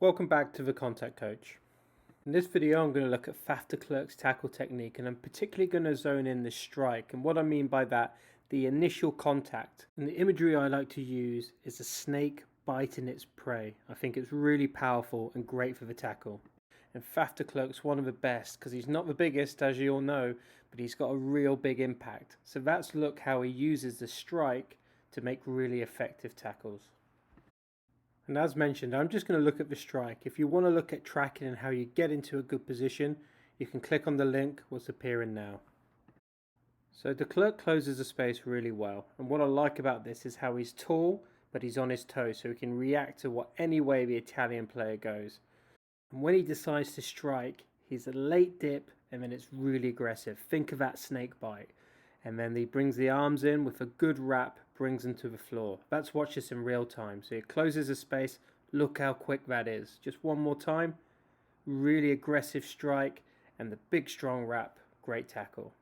Welcome back to the Contact Coach. In this video I'm going to look at Faf de Klerk's tackle technique, and I'm particularly going to zone in the strike. And what I mean by that, the initial contact. And the imagery I like to use is a snake biting its prey. I think it's really powerful and great for the tackle. And Faf de Klerk's one of the best because he's not the biggest, as you all know, but he's got a real big impact. So let's look how he uses the strike to make really effective tackles. And as mentioned, I'm just going to look at the strike. If you want to look at tracking and how you get into a good position, you can click on the link what's appearing now. So de Klerk closes the space really well, and what I like about this is how he's tall but he's on his toes, so he can react to any way the Italian player goes. And when he decides to strike, he's a late dip and then it's really aggressive. Think of that snake bite. And then he brings the arms in with a good wrap, brings them to the floor. Let's watch this in real time. So he closes the space. Look how quick that is. Just one more time. Really aggressive strike and the big strong wrap. Great tackle.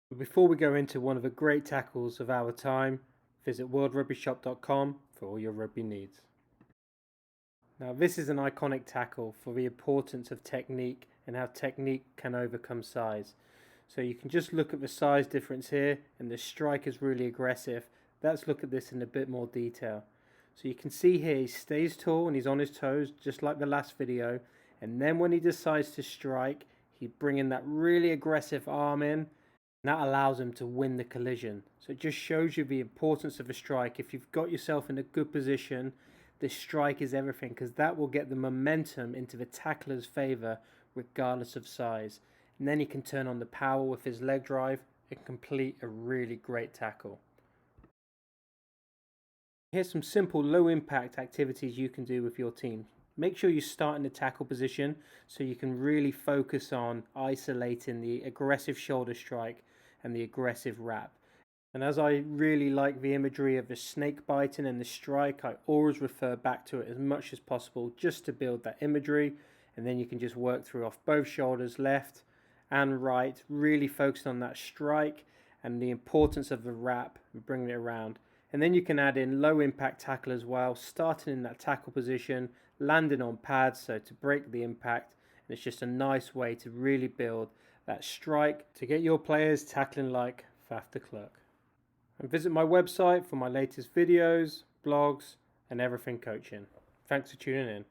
But before we go into one of the great tackles of our time, visit worldrugbyshop.com for all your rugby needs. Now this is an iconic tackle for the importance of technique and how technique can overcome size. So you can just look at the size difference here, and the strike is really aggressive. Let's look at this in a bit more detail. So you can see here he stays tall and he's on his toes just like the last video, and then when he decides to strike, he's bringing that really aggressive arm in, and that allows him to win the collision. So it just shows you the importance of a strike. If you've got yourself in a good position, the strike is everything, because that will get the momentum into the tackler's favour regardless of size. And then he can turn on the power with his leg drive and complete a really great tackle. Here's some simple low impact activities you can do with your team. Make sure you start in the tackle position so you can really focus on isolating the aggressive shoulder strike and the aggressive wrap. And as I really like the imagery of the snake biting and the strike, I always refer back to it as much as possible just to build that imagery, and then you can just work through off both shoulders, left and right, really focused on that strike and the importance of the wrap and bringing it around. And then you can add in low impact tackle as well, starting in that tackle position, landing on pads so to break the impact. And it's just a nice way to really build that strike to get your players tackling like Faf de Klerk. And visit my website for my latest videos, blogs and everything coaching. Thanks for tuning in.